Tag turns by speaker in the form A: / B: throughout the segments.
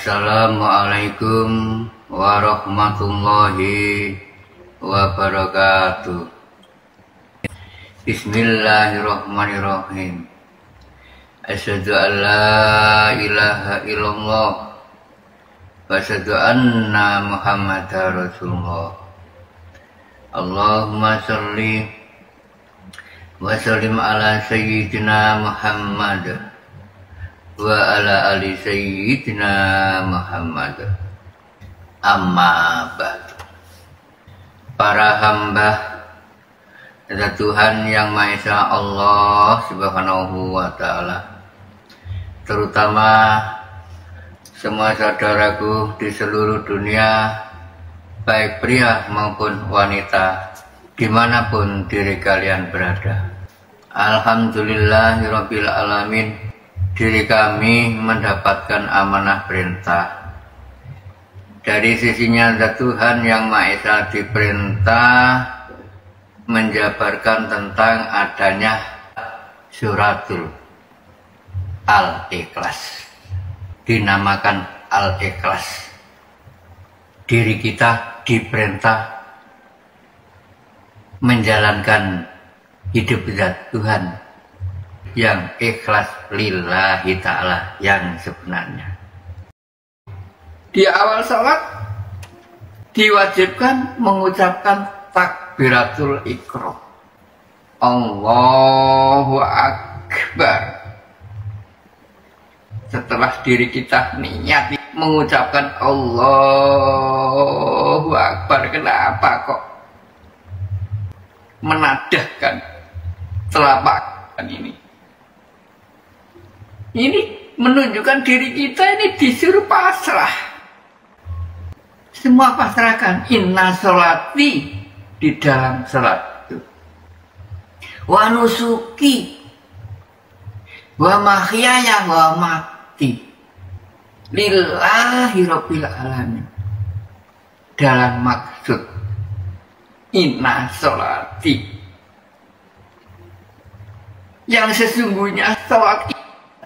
A: Assalamualaikum warahmatullahi wabarakatuh. Bismillahirrahmanirrahim. Asyhadu an la ilaha illallah wa asyhadu anna Muhammadar Rasulullah. Allahumma sholli wa sallim ala sayyidina Muhammad wa ala ali sayyidina Muhammad. Amma ba'du. Para hamba dan Tuhan yang Maha Esa Allah Subhanahu wa Ta'ala, terutama semua saudaraku di seluruh dunia, baik pria maupun wanita, dimanapun diri kalian berada. Alhamdulillahirabbil alamin. Diri kami mendapatkan amanah perintah dari sisinya zat Tuhan yang Maha Esa, diperintah menjabarkan tentang adanya suratul Al-Ikhlas, dinamakan Al-Ikhlas. Diri kita diperintah menjalankan hidup zat Tuhan yang ikhlas lillahi ta'ala, yang sebenarnya. Di awal salat diwajibkan mengucapkan takbiratul ihram, Allahu Akbar. Setelah diri kita niat mengucapkan Allahu Akbar, kenapa kok menadahkan telapak ini? Ini menunjukkan diri kita ini disuruh pasrah. Semua pasrahkan. Inna sholati, di dalam sholat itu, wa nusuki, wa mahyaya wa mati lillahi rabbil alamin. Dalam maksud inna sholati, yang sesungguhnya sholat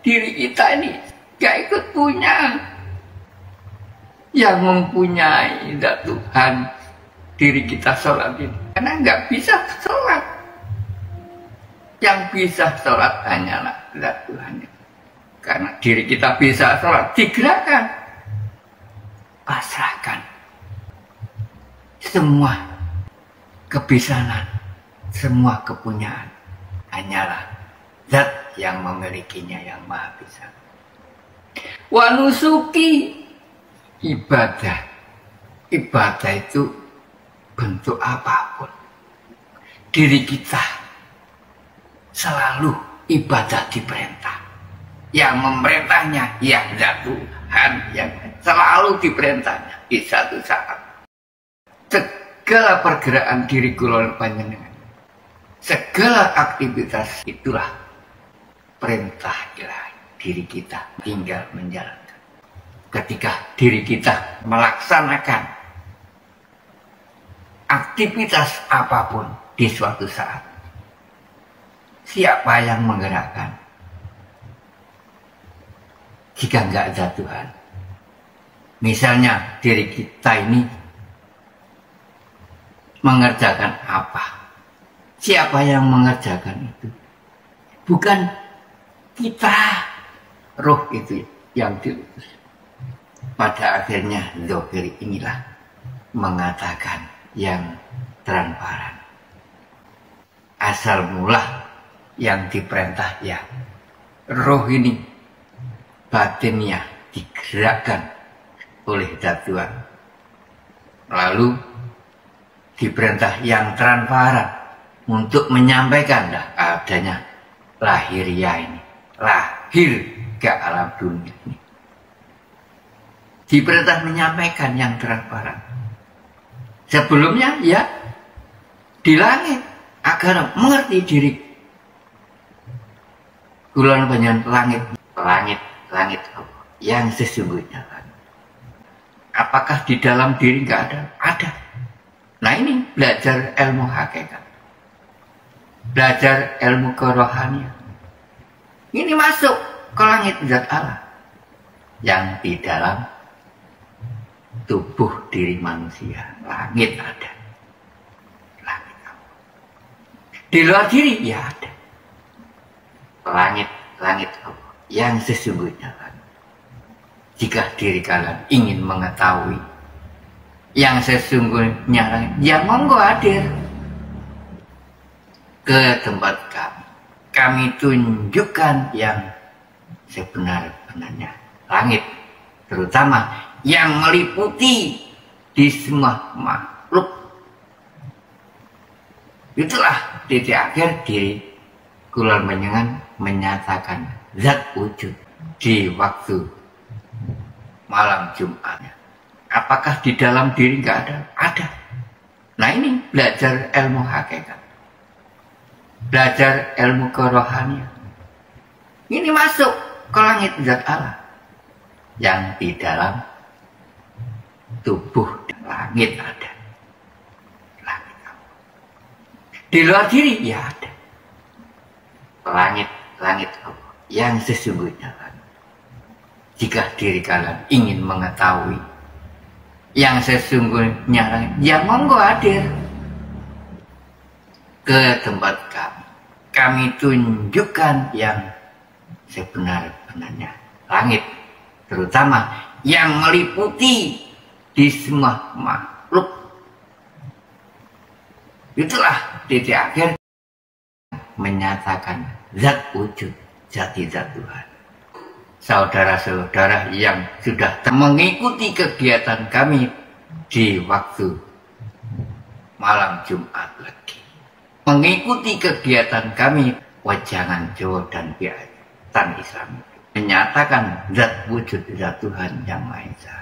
A: diri kita ini gak ikut punya. Yang mempunyai zat Tuhan diri kita sholat ini, karena gak bisa sholat. Yang bisa sholat hanyalah zat Tuhan. Karena diri kita bisa sholat, digerakkan, pasrahkan semua kebisanan, semua kepunyaan hanyalah zat yang memilikinya, yang Maha Bisa. Wa nusuki, ibadah. Ibadah itu bentuk apapun. Diri kita selalu ibadah diperintah. Yang memerintahnya yang zat Tuhan, yang selalu diperintahnya di satu saat. Segala pergerakan diri kula panjenengan, segala aktivitas itulah perintah ilahi. Diri kita tinggal menjalankan. Ketika diri kita melaksanakan aktivitas apapun di suatu saat, siapa yang menggerakkan? Jika enggak ada Tuhan. Misalnya diri kita ini mengerjakan apa? Siapa yang mengerjakan itu? Bukan kita, roh itu yang diutus. Pada akhirnya zahir inilah mengatakan yang transparan. Asal mula yang diperintah ya roh ini, batinnya digerakkan oleh zat Tuhan. Lalu diperintah yang transparan untuk menyampaikan adanya lahiriah ini, lahir ke alam dunia ini. Diperintah menyampaikan yang transparan. Sebelumnya ya di langit, agar mengerti diri. Kulon banyak langit yang sesungguhnya. Apakah di dalam diri nggak ada? Ada. Nah ini belajar ilmu hakikat, belajar ilmu kerohanian. Ini masuk ke langit zat Allah yang di dalam tubuh diri manusia, langit ada. Langit apa? Di luar diri ya ada. Langit apa? Yang sesungguhnya langit. Jika diri kalian ingin mengetahui yang sesungguhnya langit, ya monggo hadir ke tempat kami. Kami tunjukkan yang sebenar-benarnya langit, terutama yang meliputi di semua makhluk. Itulah titik akhir diri Kulon Panjenengan menyatakan zat wujud di waktu malam Jumatnya. Apakah di dalam diri nggak ada? Ada. Nah ini belajar ilmu hakikat, belajar ilmu kerohanian. Ini masuk ke langit zat Allah yang di dalam tubuh langit ada. Langit apa? Di luar diri ya ada. Langit apa? Yang sesungguhnya langit. Jika diri kalian ingin mengetahui yang sesungguhnya langit, ya monggo hadir ke tempat kami. Kami tunjukkan yang sebenar-benarnya langit, terutama yang meliputi di semua makhluk. Itulah titik akhir menyatakan zat wujud, jati-zat Tuhan. Saudara-saudara yang sudah mengikuti kegiatan kami di waktu malam Jumat lagi, mengikuti kegiatan kami Wejangan Jawa dan Piatan Islam, menyatakan zat wujud zat Tuhan yang Maha Esa,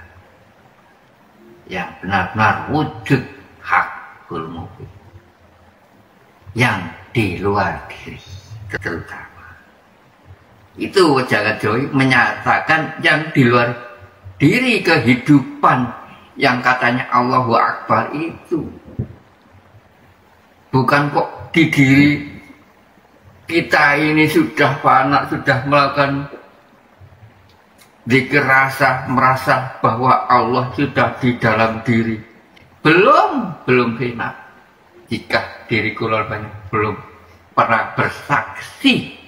A: yang benar-benar wujud hakul mubin, yang di luar diri terutama. Itu Wejangan Jawa menyatakan yang di luar diri, kehidupan yang katanya Allahu Akbar itu bukan kok di diri kita ini sudah fana, sudah melakukan zikir rasa, merasa bahwa Allah sudah di dalam diri. Belum fina. Jika diri Kulon Panjenengan belum pernah bersaksi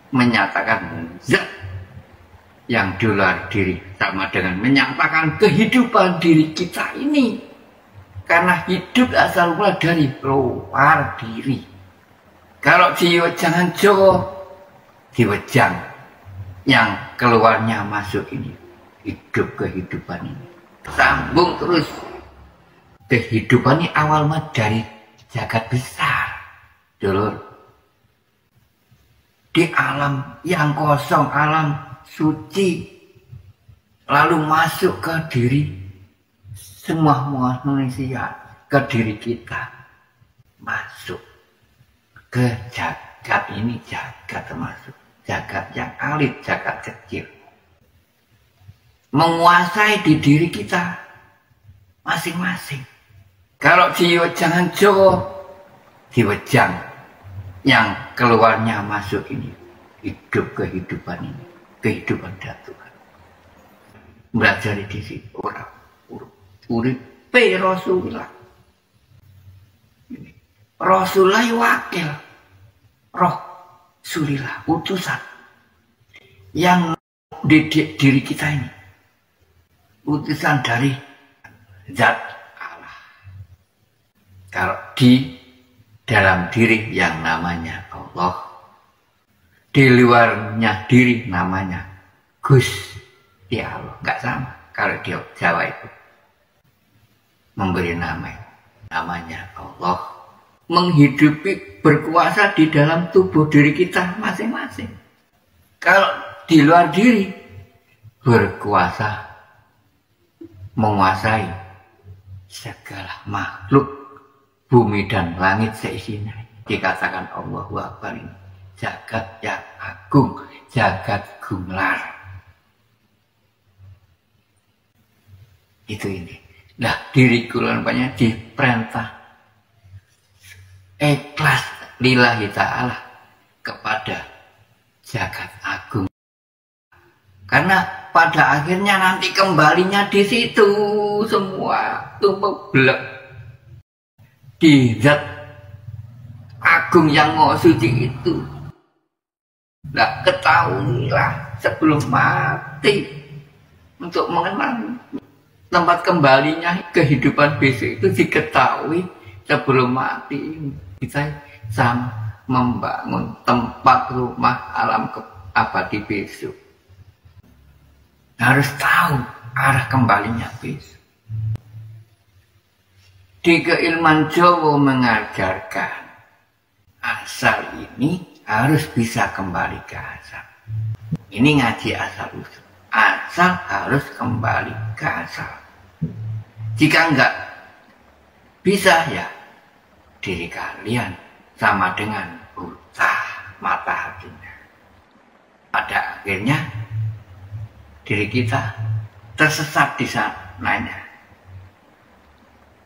A: menyatakan zat yang di luar diri, sama dengan menyatakan kehidupan diri kita ini, karena hidup asal mula dari luar diri. Kalau di Wejangan Jawa, di wejang yang keluarnya masuk ini, hidup kehidupan ini sambung terus. Kehidupan ini awal dari jagat besar, dulur. Di alam yang kosong, alam suci, lalu masuk ke diri semua manusia, ke diri kita, masuk ke jagat ini, jagat termasuk jagat yang alit, jagat kecil, menguasai di diri kita masing-masing. Kalau di Wejangan Jawa, di wejang yang keluarnya masuk ini, hidup kehidupan ini, kehidupan dari Tuhan. Belajar di sini orang uripe Rasulullah. Rasulullah wakil, Rasulullah utusan yang di diri kita ini, utusan dari zat Allah. Kalau di dalam diri yang namanya Allah, di luarnya diri namanya Gusti Allah. Nggak sama. Kalau di Jawa itu memberi namanya Allah, menghidupi, berkuasa di dalam tubuh diri kita masing-masing. Kalau di luar diri, berkuasa menguasai segala makhluk bumi dan langit seisinya. Dikatakan Allahu Akbar ini jagat yang agung, jagat gumelar. Itu ini. Nah, diri Kulon Panjenengan diperintah ikhlas lillahi ta'ala kepada jagat agung. Karena pada akhirnya nanti kembalinya di situ semua tumpuk belek di zat agung yang maha suci itu. Nah, ketahuilah sebelum mati untuk mengenal tempat kembalinya kehidupan besok itu diketahui sebelum mati. Kita sama membangun tempat rumah alam abadi besok. Harus tahu arah kembalinya besok. Di keilmuan Jawa mengajarkan asal ini harus bisa kembali ke asal. Ini ngaji asal usul. Asal harus kembali ke asal. Jika enggak bisa, ya diri kalian sama dengan buta mata hatinya. Pada akhirnya diri kita tersesat di sananya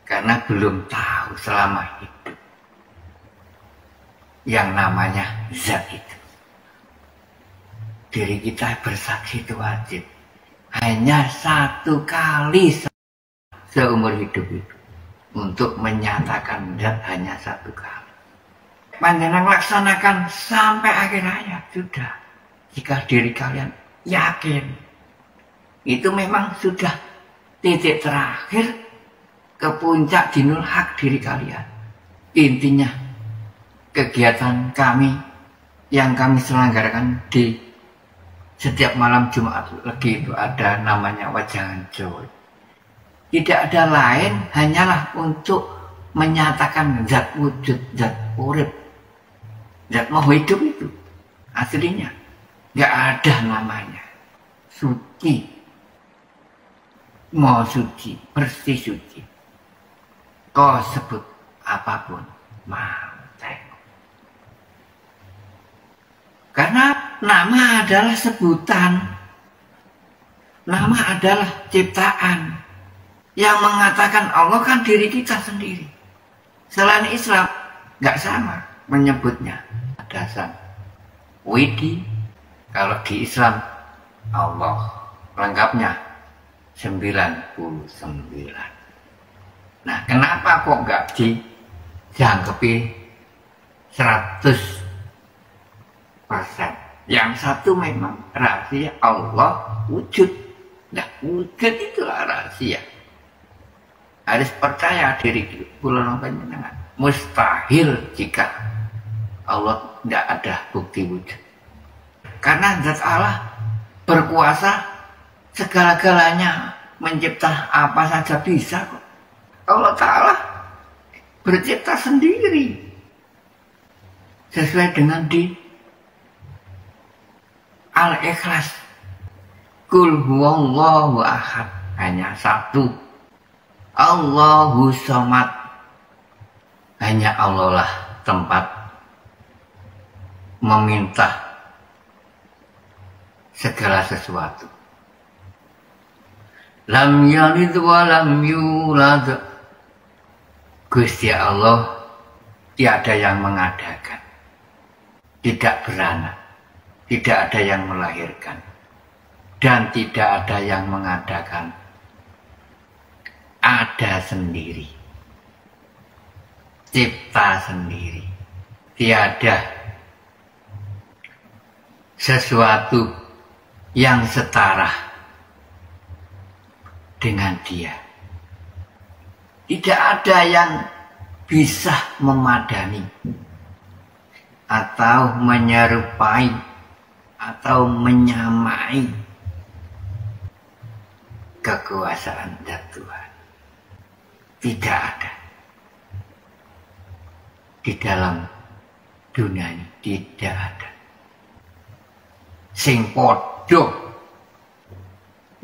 A: karena belum tahu selama hidup yang namanya zat itu. Diri kita bersaksi itu wajib hanya satu kali seumur hidup itu, untuk menyatakan zat hanya satu kali. Panjenengan laksanakan sampai akhir hayat sudah. Jika diri kalian yakin itu memang sudah titik terakhir ke puncak dinul hak diri kalian. Intinya kegiatan kami yang kami selenggarakan di setiap malam Jumat Legi itu ada namanya Wajangan Jawa. Tidak ada lain hanyalah untuk menyatakan zat wujud, zat urip, zat mau hidup itu aslinya nggak ada namanya. Suci, mau suci, bersih suci. Kau sebut apapun mau. Karena nama adalah sebutan, nama adalah ciptaan. Yang mengatakan Allah kan diri kita sendiri. Selain Islam nggak sama menyebutnya. Ada Widi, kalau di Islam Allah lengkapnya 99. Nah, kenapa kok nggak dijangkepi 100%? Yang satu memang rahasia Allah wujud. Nah, wujud itulah rahasia. Harus percaya diri kula panjenengan. Mustahil jika Allah tidak ada bukti wujud. Karena zat Allah berkuasa segala-galanya, mencipta apa saja bisa kok. Allah Ta'ala bercipta sendiri sesuai dengan di Al-Ikhlas. Kul huwallahu ahad, hanya satu. Allahu somad, hanya Allah lah tempat meminta segala sesuatu. Lam yalid wa lam yulad. Gusti Allah tiada yang mengadakan, tidak beranak, tidak ada yang melahirkan, dan tidak ada yang mengadakan. Ada sendiri, cipta sendiri. Tiada sesuatu yang setara dengan Dia. Tidak ada yang bisa memadani atau menyerupai atau menyamai kekuasaan zat Tuhan. Tidak ada di dalam dunia ini, tidak ada. Sing podo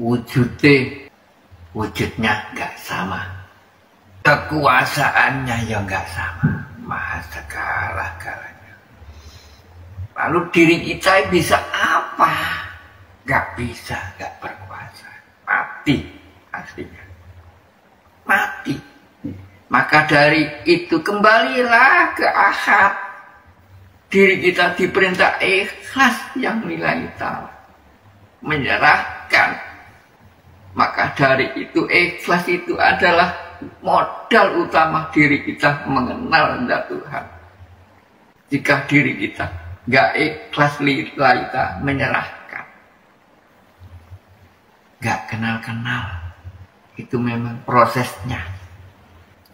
A: wujudnya nggak sama, kekuasaannya ya nggak sama, maha segala-galanya. Lalu diri kita bisa apa? Nggak bisa, nggak berkuasa, mati aslinya. Mati. Maka dari itu kembalilah ke ahad. Diri kita diperintah ikhlas yang lillahi ta'ala. Menyerah menyerahkan. Maka dari itu ikhlas itu adalah modal utama diri kita mengenal zat Tuhan. Jika diri kita gak ikhlas lillahi ta'ala, menyerahkan, gak kenal-kenal, itu memang prosesnya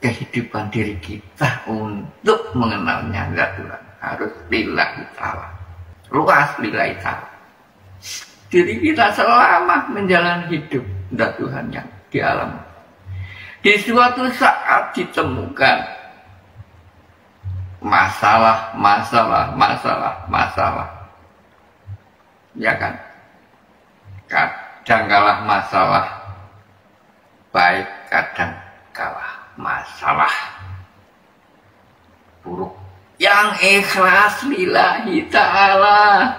A: kehidupan diri kita untuk mengenalnya zat Tuhan harus lillahi ta'ala, luas lillahi ta'ala. Diri kita selama menjalani hidup zat Tuhan yang di alam. Di suatu saat ditemukan masalah, ya kan? Kadang kalah masalah baik, kadang kalah masalah buruk. Yang ikhlas lillahi ta'ala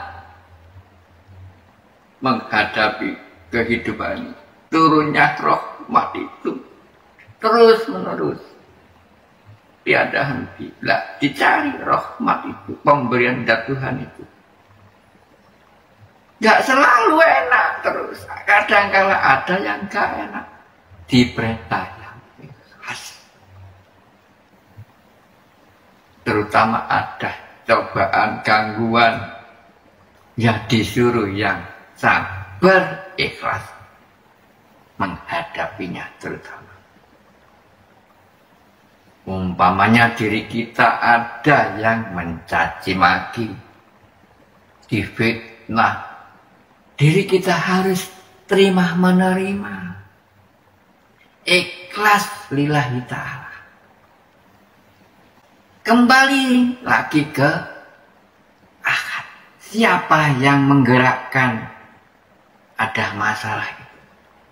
A: menghadapi kehidupan ini, turunnya rahmat itu terus menerus, tiada henti. Lah, dicari rahmat itu, pemberian dari Tuhan itu. Gak selalu enak terus, kadang kala ada yang gak enak, diperintah yang ikhlas. Terutama ada cobaan, gangguan, ya disuruh yang sabar, ikhlas menghadapinya. Terutama umpamanya diri kita ada yang mencaci maki, difitnah, diri kita harus terima menerima, ikhlas lillahi ta'ala. Kembali lagi ke akad. Siapa yang menggerakkan ada masalah itu?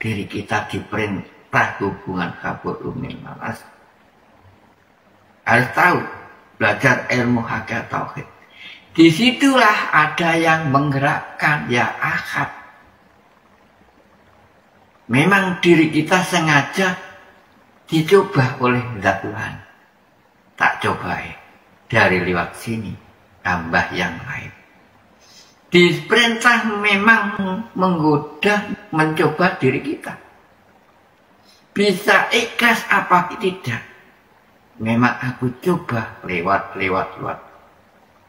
A: Diri kita diperintah hubungan kabur umil malas. Harus tahu, belajar ilmu hakikat tauhid. Disitulah ada yang menggerakkan, ya akad. Memang diri kita sengaja dicoba oleh zat Tuhan. Tak coba dari lewat sini, tambah yang lain. Diperintah memang menggoda, mencoba diri kita. Bisa ikhlas apa tidak? Memang aku coba lewat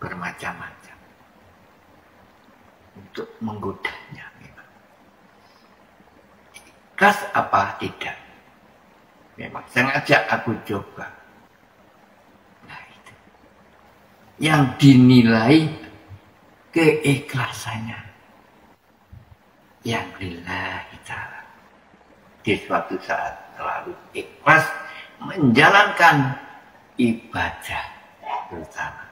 A: bermacam-macam untuk menggodanya. Memang ikhlas apa tidak? Memang sengaja aku coba. Nah itu yang dinilai keikhlasannya, yang lillahi ta'ala. Di suatu saat selalu ikhlas menjalankan ibadah, terutama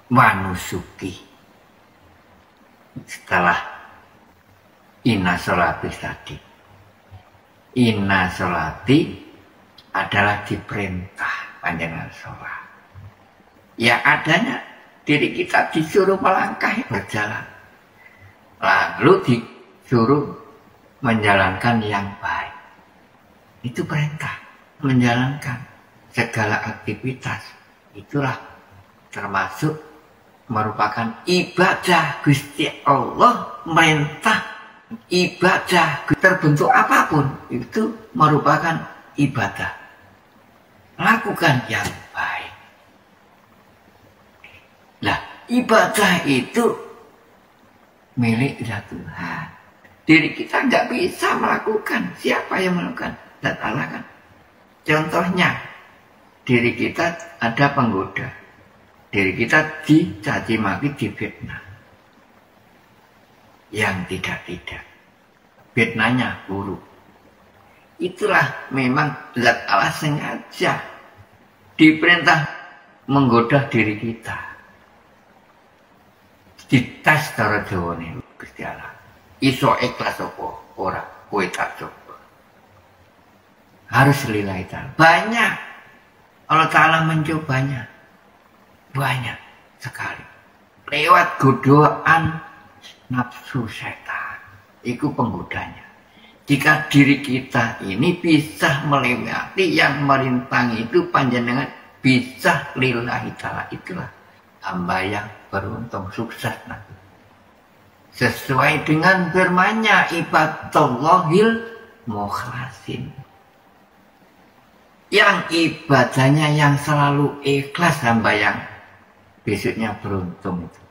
A: manusuki. Setelah inna sholati tadi, inna sholati adalah diperintah panjenengan sholat. Ya adanya diri kita disuruh melangkah berjalan, lalu disuruh menjalankan yang baik. Itu perintah, menjalankan segala aktivitas. Itulah termasuk merupakan ibadah. Gusti Allah merintah ibadah, terbentuk apapun itu merupakan ibadah. Lakukan yang baik. Nah, ibadah itu milik Tuhan. Diri kita nggak bisa melakukan. Siapa yang melakukan? Dan Allah kan. Contohnya, diri kita ada penggoda, diri kita dicaci maki, difitnah. Yang tidak, fitnahnya buruk. Itulah memang zat Allah sengaja diperintah menggoda diri kita. Dites cara Jawa nih, Gusti Allah. Iso ikhlas apa ora? Kowe tak coba. Harus lillahi ta'ala. Banyak Allah Ta'ala mencobanya. Banyak sekali. Lewat godaan nafsu setan. Itu penggodanya. Jika diri kita ini bisa melewati yang merintangi itu, panjenengan bisa lillahi ta'ala. Itulah hamba yang beruntung, sukses nanti. sesuai dengan firman-Nya, ibadallahil mukhlasin. Yang ibadahnya yang selalu ikhlas, hamba yang besoknya beruntung itu.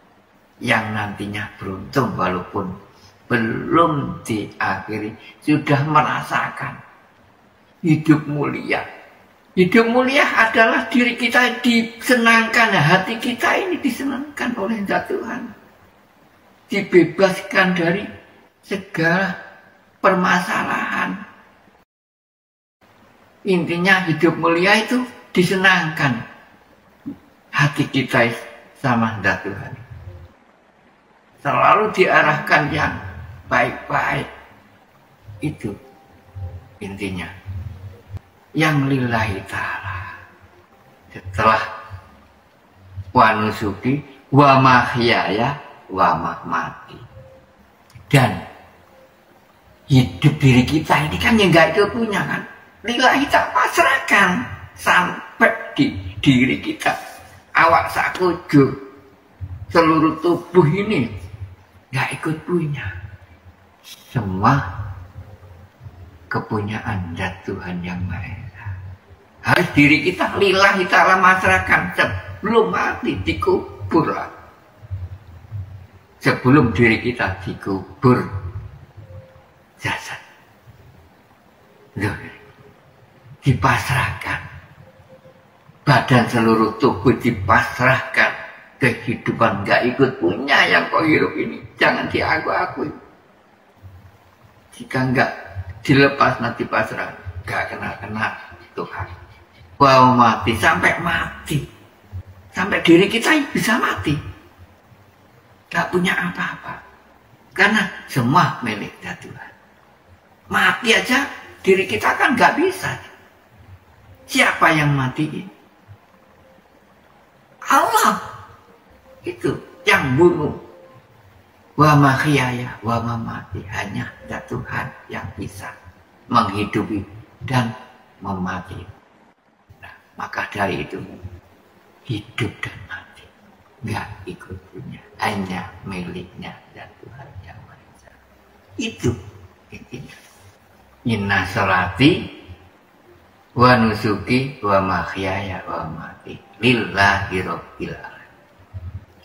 A: Yang nantinya beruntung walaupun belum diakhiri, sudah merasakan hidup mulia. Hidup mulia adalah diri kita disenangkan, hati kita ini disenangkan oleh Tuhan. Dibebaskan dari segala permasalahan. Intinya hidup mulia itu disenangkan hati kita sama Tuhan. Selalu diarahkan yang baik-baik. Itu intinya. Yang lillahi ta'ala. Setelah wa nusuki wa mahyaya wa mamati. Dan hidup diri kita ini kan yang gak itu punya kan. Lillahi tak pasrahkan sampai di diri kita. Awak sakujur seluruh tubuh ini gak ikut punya. Semua kepunyaan zat Tuhan yang Maha Esa. Harus diri kita lillahi ta'ala masrahkan sebelum mati dikubur. Sebelum diri kita dikubur jasad. Dipasrahkan. Badan seluruh tubuh dipasrahkan. Kehidupan gak ikut punya yang kau hidup ini. Jangan diaku-akui. Jika enggak dilepas nanti pasrah, gak kenal-kenal Tuhan. Wow, mati sampai mati. Sampai diri kita bisa mati. Gak punya apa-apa. Karena semua milik Tuhan. Mati aja diri kita kan gak bisa. Siapa yang matiin? Allah. Itu yang bunuh. Wa mahyaya wa mamati, hanya Tuhan yang bisa menghidupi dan memati. Nah, maka dari itu hidup dan mati nggak ikut punya, hanya miliknya dan Tuhan yang Maha Esa. Itu intinya. Inna sholati wa nusuki wa mahyaya wa mamati lillahi rabbil alamin.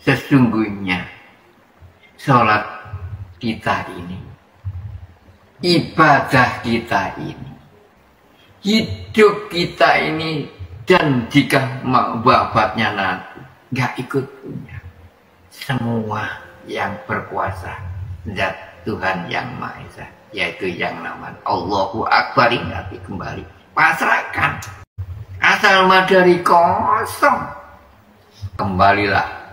A: Sesungguhnya sholat kita ini, ibadah kita ini, hidup kita ini, dan jika mau wafatnya nanti gak ikut punya. Semua yang berkuasa zat Tuhan yang Maha Esa, yaitu yang namanya Allahu Akbar, ingat kembali, pasrahkan. Asal dari kosong, kembalilah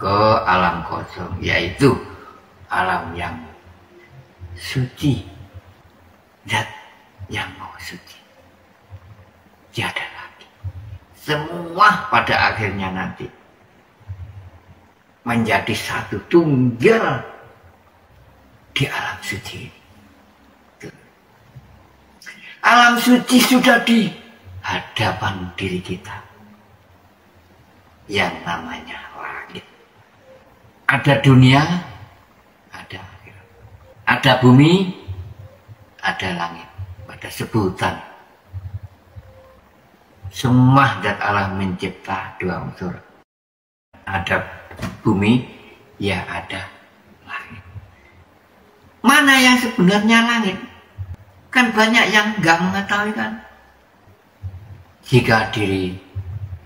A: ke alam kosong, yaitu alam yang suci, zat yang mau suci. Tiada lagi. Semua pada akhirnya nanti menjadi satu tunggal di alam suci. Alam suci sudah di hadapan diri kita, yang namanya langit. Ada dunia, ada akhirat. Ada bumi, ada langit. Ada sebutan. Semua zat Allah mencipta dua unsur. Ada bumi, ya ada langit. Mana yang sebenarnya langit? Kan banyak yang nggak mengetahui kan. Jika diri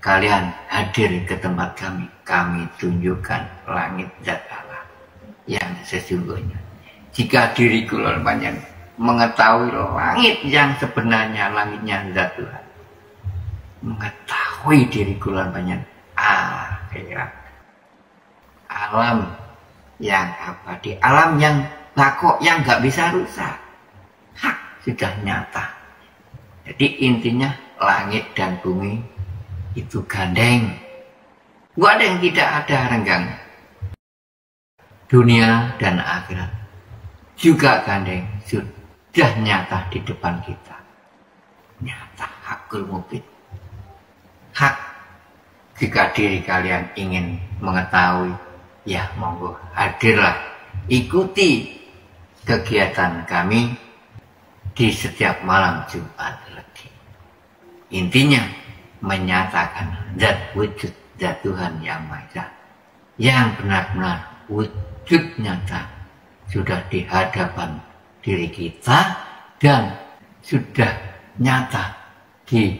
A: kalian hadir ke tempat kami tunjukkan langit zat Allah yang sesungguhnya. Jika diri kalian banyak mengetahui langit yang sebenarnya, langitnya zat Tuhan, mengetahui diri kalian banyak akhirat, alam yang abadi, alam yang bako, yang nggak bisa rusak, hak sudah nyata. Jadi intinya langit dan bumi itu gandeng. Gak ada yang tidak ada renggang. Dunia dan akhirat juga gandeng, sudah nyata di depan kita. Nyata, hakul mubin. Hak. Jika diri kalian ingin mengetahui, ya monggo hadirlah ikuti kegiatan kami di setiap malam Jumat Legi. Intinya menyatakan zat wujud zat Tuhan yang Maha Esa yang benar-benar wujud nyata sudah di hadapan diri kita dan sudah nyata di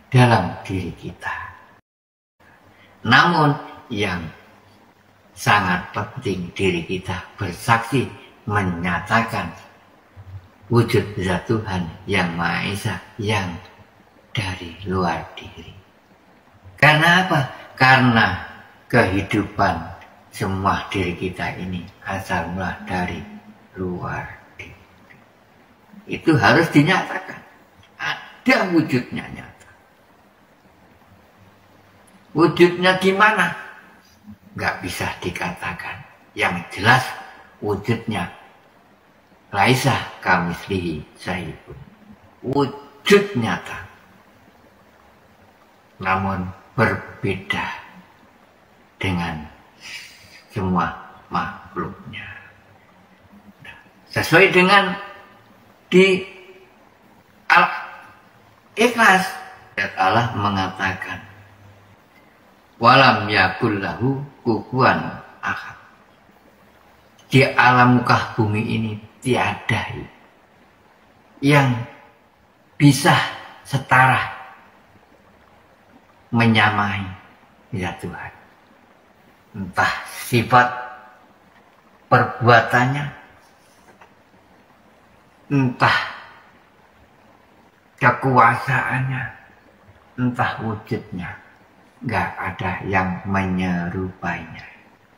A: dalam diri kita. Namun yang sangat penting diri kita bersaksi menyatakan wujud zat Tuhan yang Maha Esa yang dari luar diri. Karena apa? Karena kehidupan semua diri kita ini asal mula dari luar diri. Itu harus dinyatakan. Ada wujudnya nyata. Wujudnya gimana? Nggak bisa dikatakan. Yang jelas wujudnya laisa kamislihi syai'un. Wujud nyata. Namun berbeda dengan semua makhluknya. Sesuai dengan di Al-Ikhlas, Allah mengatakan walam yakul lahu kufuwan ahad. Di alam muka bumi ini tiada yang bisa setara menyamai ya Tuhan. Entah sifat perbuatannya, entah kekuasaannya, entah wujudnya, nggak ada yang menyerupainya.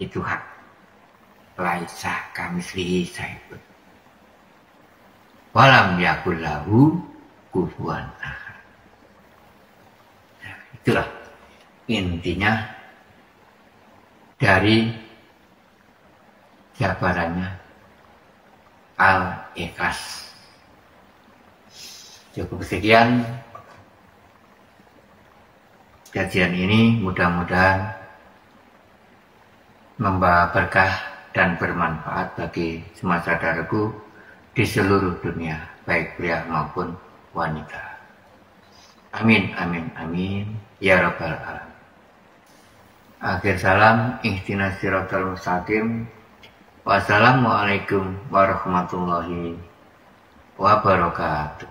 A: Itu hak. Laisa kamislihi syai'un. Walam yakul lahu kufuwan ahad. Nah, itulah intinya dari jabarannya Al-Ikhlas. Cukup sekian kajian ini, mudah-mudahan membawa berkah dan bermanfaat bagi semua saudaraku di seluruh dunia, baik pria maupun wanita. Amin, amin, amin, ya rabbal alamin. Akhir salam, ihdinas siratal mustaqim. Wassalamualaikum warahmatullahi wabarakatuh.